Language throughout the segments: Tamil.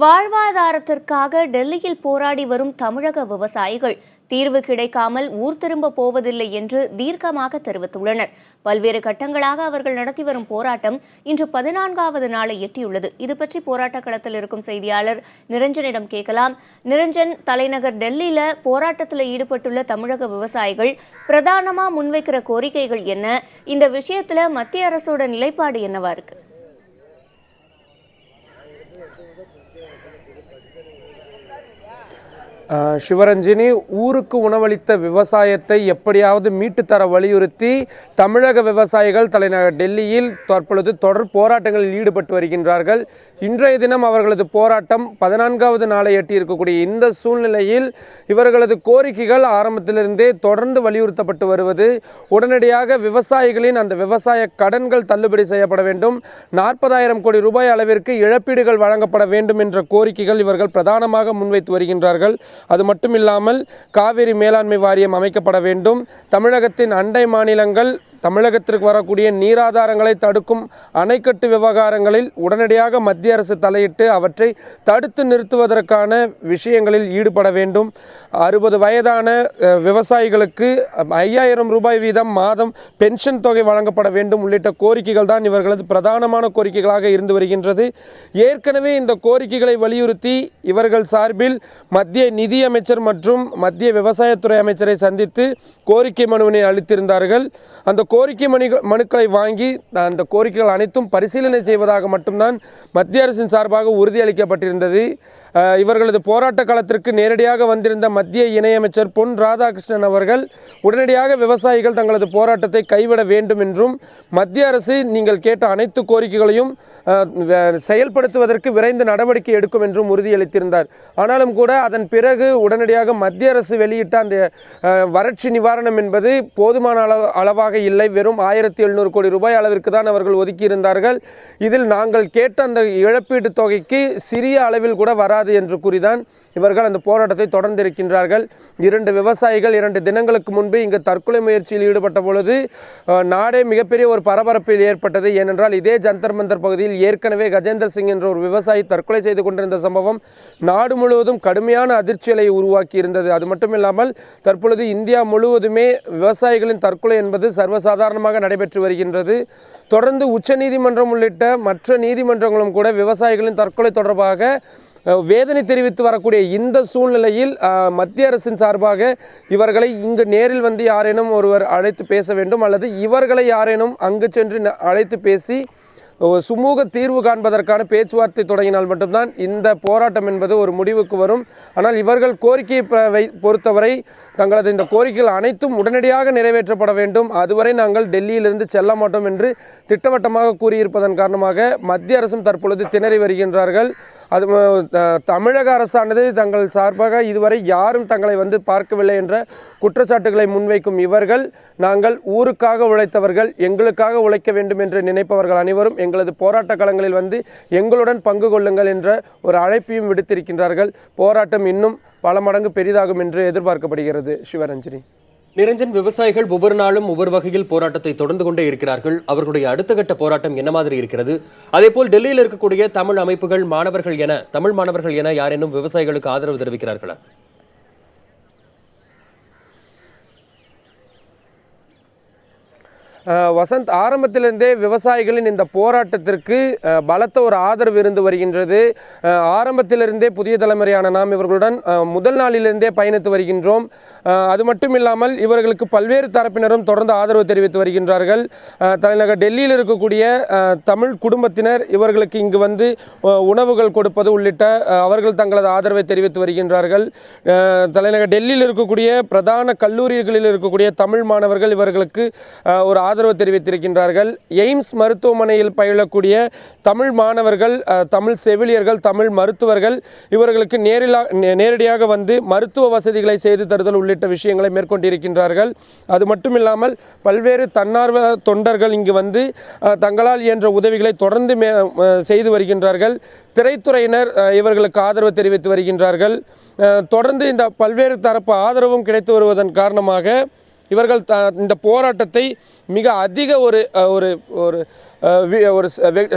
வாழ்வாதாரத்திற்காக டெல்லியில் போராடி வரும் தமிழக விவசாயிகள் தீர்வு கிடைக்காமல் ஊர் திரும்ப போவதில்லை என்று தீர்க்கமாக தெரிவித்துள்ளனர். பல்வேறு கட்டங்களாக அவர்கள் நடத்தி வரும் போராட்டம் இன்று 14வது நாளை எட்டியுள்ளது. இதுபற்றி போராட்ட களத்தில் இருக்கும் செய்தியாளர் நிரஞ்சனிடம் கேட்கலாம். நிரஞ்சன், தலைநகர் டெல்லியில போராட்டத்தில் ஈடுபட்டுள்ள தமிழக விவசாயிகள் பிரதானமா முன்வைக்கிற கோரிக்கைகள் என்ன? இந்த விஷயத்துல மத்திய அரசோட நிலைப்பாடு என்னவா இருக்கு? சிவரஞ்சினி, ஊருக்கு உணவளித்த விவசாயத்தை எப்படியாவது மீட்டுத்தர வலியுறுத்தி தமிழக விவசாயிகள் தலைநகர் டெல்லியில் தற்பொழுது தொடர் போராட்டங்களில் ஈடுபட்டு வருகின்றார்கள். இன்றைய தினம் அவர்களது போராட்டம் 14வது நாளை எட்டியிருக்கக்கூடிய இந்த சூழ்நிலையில் இவர்களது கோரிக்கைகள் ஆரம்பத்திலிருந்தே தொடர்ந்து வலியுறுத்தப்பட்டு வருவது, உடனடியாக விவசாயிகளின் அந்த விவசாய கடன்கள் தள்ளுபடி செய்யப்பட வேண்டும், 40,000 கோடி ரூபாய் அளவிற்கு இழப்பீடுகள் வழங்கப்பட வேண்டும் என்ற கோரிக்கைகள் இவர்கள் பிரதானமாக முன்வைத்து வருகின்றார்கள். அது மட்டுமில்லாமல் காவிரி மேலாண்மை வாரியம் அமைக்கப்பட வேண்டும், தமிழகத்தின் அண்டை மாநிலங்கள் தமிழகத்திற்கு வரக்கூடிய நீராதாரங்களை தடுக்கும் அணைக்கட்டு விவகாரங்களில் உடனடியாக மத்திய அரசு தலையிட்டு அவற்றை தடுத்து நிறுத்துவதற்கான விஷயங்களில் ஈடுபட வேண்டும், 60 வயதான விவசாயிகளுக்கு 5,000 ரூபாய் வீதம் மாதம் பென்ஷன் தொகை வழங்கப்பட வேண்டும் உள்ளிட்ட கோரிக்கைகள் தான் இவர்களது பிரதானமான கோரிக்கைகளாக இருந்து வருகின்றது. ஏற்கனவே இந்த கோரிக்கைகளை வலியுறுத்தி இவர்கள் சார்பில் மத்திய நிதியமைச்சர் மற்றும் மத்திய விவசாயத்துறை அமைச்சரை சந்தித்து கோரிக்கை மனுவினை அளித்திருந்தார்கள். அந்த கோரிக்கை மனுக்களை வாங்கி அந்த கோரிக்கைகள் அனைத்தும் பரிசீலனை செய்வதாக மட்டும்தான் மத்திய அரசின் சார்பாக உறுதியளிக்கப்பட்டிருந்தது. இவர்களது போராட்ட காலத்திற்கு நேரடியாக வந்திருந்த மத்திய இணையமைச்சர் பொன் ராதாகிருஷ்ணன் அவர்கள் உடனடியாக விவசாயிகள் தங்களது போராட்டத்தை கைவிட வேண்டும் என்றும் மத்திய அரசு நீங்கள் கேட்ட அனைத்து கோரிக்கைகளையும் செயல்படுத்துவதற்கு விரைந்து நடவடிக்கை எடுக்கும் என்றும் உறுதியளித்திருந்தார். ஆனாலும் கூட அதன் பிறகு உடனடியாக மத்திய அரசு வெளியிட்ட அந்த வறட்சி நிவாரணம் என்பது போதுமான அளவாக இல்லை. வெறும் 1,700 கோடி ரூபாய் அளவிற்கு தான் அவர்கள் ஒதுக்கியிருந்தார்கள். இதில் நாங்கள் கேட்ட அந்த இழப்பீட்டு தொகைக்கு சிறிய அளவில் கூட வராது என்று கூறிதான் இவர்கள் அந்த போராட்டத்தை தொடர்ந்திருக்கின்றார்கள். 2 விவசாயிகள் 2 தினங்களுக்கு முன்பு இங்கு தற்கொலை முயற்சியில் ஈடுபட்ட பொழுது நாடே மிகப்பெரிய ஒரு பரபரப்பில் ஏற்பட்டது. ஏனென்றால் இதே ஜந்தர் மந்தர் பகுதியில் ஏற்கனவே கஜேந்தர் சிங் என்ற ஒரு விவசாயி தற்கொலை செய்து கொண்டிருந்த சம்பவம் நாடு முழுவதும் கடுமையான அதிர்ச்சியலை உருவாக்கி இருந்தது. அது மட்டுமில்லாமல் தற்பொழுது இந்தியா முழுவதுமே விவசாயிகளின் தற்கொலை என்பது சர்வசாதாரணமாக நடைபெற்று வருகின்றது. தொடர்ந்து உச்சநீதிமன்றம் உள்ளிட்ட மற்ற நீதிமன்றங்களும் கூட விவசாயிகளின் தற்கொலை தொடர்பாக வேதனை தெரிவித்து வரக்கூடிய இந்த சூழ்நிலையில் மத்திய அரசின் சார்பாக இவர்களை இங்கு நேரில் வந்து யாரேனும் ஒருவர் அழைத்து பேச வேண்டும், அல்லது இவர்களை யாரேனும் அங்கு சென்று அழைத்து பேசி சுமூக தீர்வு காண்பதற்கான பேச்சுவார்த்தை தொடங்கினால் மட்டும்தான் இந்த போராட்டம் என்பது ஒரு முடிவுக்கு வரும். ஆனால் இவர்கள் கோரிக்கையை பொறுத்தவரை தங்களது இந்த கோரிக்கைகள் அனைத்தும் உடனடியாக நிறைவேற்றப்பட வேண்டும், அதுவரை நாங்கள் டெல்லியிலிருந்து செல்ல மாட்டோம் என்று திட்டவட்டமாக கூறியிருப்பதன் காரணமாக மத்திய அரசும் தற்பொழுது திணறி வருகின்றார்கள். அது தமிழக அரசானது தங்கள் சார்பாக இதுவரை யாரும் தங்களை வந்து பார்க்கவில்லை என்ற குற்றச்சாட்டுகளை முன்வைக்கும் இவர்கள், நாங்கள் ஊருக்காக உழைத்தவர்கள், எங்களுக்காக உழைக்க வேண்டும் என்று நினைப்பவர்கள் அனைவரும் எங்களது போராட்ட களங்களில் வந்து எங்களுடன் பங்கு கொள்ளுங்கள் என்ற ஒரு அழைப்பையும் விடுத்திருக்கின்றார்கள். போராட்டம் இன்னும் பல மடங்கு பெரிதாகும் என்று எதிர்பார்க்கப்படுகிறது. சிவரஞ்சினி. நிரஞ்சன், விவசாயிகள் ஒவ்வொரு நாளும் ஒவ்வொரு வகையில் போராட்டத்தை தொடர்ந்து கொண்டே இருக்கிறார்கள். அவர்களுடைய அடுத்த கட்ட போராட்டம் என்ன மாதிரி இருக்கிறது? அதேபோல் டெல்லியில் இருக்கக்கூடிய தமிழ் அமைப்புகள், தமிழ் மாணவர்கள் என யாரேனும் விவசாயிகளுக்கு ஆதரவு தெரிவிக்கிறார்களா? வசந்த், ஆரம்பத்திலிருந்தே விவசாயிகளின் இந்த போராட்டத்திற்கு பலத்த ஒரு ஆதரவு இருந்து வருகின்றது. ஆரம்பத்திலிருந்தே புதிய தலைமுறையான நாம் இவர்களுடன் முதல் நாளிலிருந்தே பயணித்து வருகின்றோம். அது மட்டும் இல்லாமல் இவர்களுக்கு பல்வேறு தரப்பினரும் தொடர்ந்து ஆதரவு தெரிவித்து வருகின்றார்கள். தலைநகர் டெல்லியில் இருக்கக்கூடிய தமிழ் குடும்பத்தினர் இவர்களுக்கு இங்கு வந்து உணவுகள் கொடுப்பது உள்ளிட்ட அவர்கள் தங்களது ஆதரவை தெரிவித்து வருகின்றார்கள். தலைநகர் டெல்லியில் இருக்கக்கூடிய பிரதான கல்லூரிகளில் இருக்கக்கூடிய தமிழ் மாணவர்கள் இவர்களுக்கு ஒரு ஆதரவு தெரிவித்திருக்கின்றார்கள். எய்ம்ஸ் மருத்துவமனையில் பயிலக்கூடிய தமிழ் மாணவர்கள், தமிழ் செவிலியர்கள், தமிழ் மருத்துவர்கள் இவர்களுக்கு நேரடியாக வந்து மருத்துவ வசதிகளை செய்து தருதல் உள்ளிட்ட விஷயங்களை மேற்கொண்டிருக்கின்றார்கள். அது மட்டுமில்லாமல் பல்வேறு தன்னார்வ தொண்டர்கள் இங்கு வந்து தங்களால் இயன்ற உதவிகளை தொடர்ந்து செய்து வருகின்றார்கள். திரைத்துறையினர் இவர்களுக்கு ஆதரவு தெரிவித்து வருகின்றார்கள். தொடர்ந்து இந்த பல்வேறு தரப்பு ஆதரவும் கிடைத்து வருவதன் காரணமாக இவர்கள் இந்த போராட்டத்தை மிக அதிக ஒரு ஒரு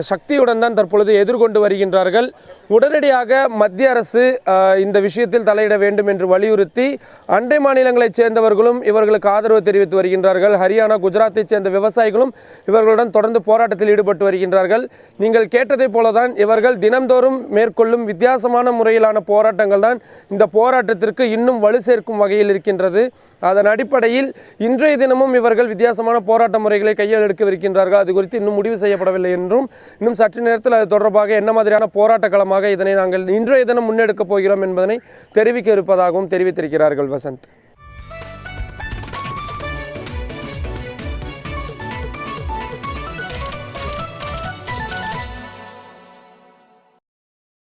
சக்தியுடன் தான் தற்பொழுது எதிர்கொண்டு வருகின்றார்கள். உடனடியாக மத்திய அரசு இந்த விஷயத்தில் தலையிட வேண்டும் என்று வலியுறுத்தி அண்டை மாநிலங்களைச் சேர்ந்தவர்களும் இவர்களுக்கு ஆதரவு தெரிவித்து வருகின்றார்கள். ஹரியானா, குஜராத்தைச் சேர்ந்த விவசாயிகளும் இவர்களுடன் தொடர்ந்து போராட்டத்தில் ஈடுபட்டு வருகின்றார்கள். நீங்கள் கேட்டதை போலதான் இவர்கள் தினந்தோறும் மேற்கொள்ளும் வித்தியாசமான முறையிலான போராட்டங்கள் தான் இந்த போராட்டத்திற்கு இன்னும் வலு சேர்க்கும் வகையில் இருக்கின்றது. அதன் அடிப்படையில் இன்றைய தினமும் இவர்கள் வித்தியாசமான போராட்ட முறைகளை கையில் எடுக்கவிருக்கின்றார்கள். அது குறித்து இன்னும் முடிவு செய்யப்படவில்லை என்றும் இன்னும் சற்று நேரத்தில் அது தொடர்பாக என்ன மாதிரியான போராட்ட களமாக இதனை நாங்கள் இன்றைய தினம் முன்னெடுக்கப் போகிறோம் என்பதனை தெரிவிக்க இருப்பதாகவும் தெரிவித்திருக்கிறார்கள். வசந்த்.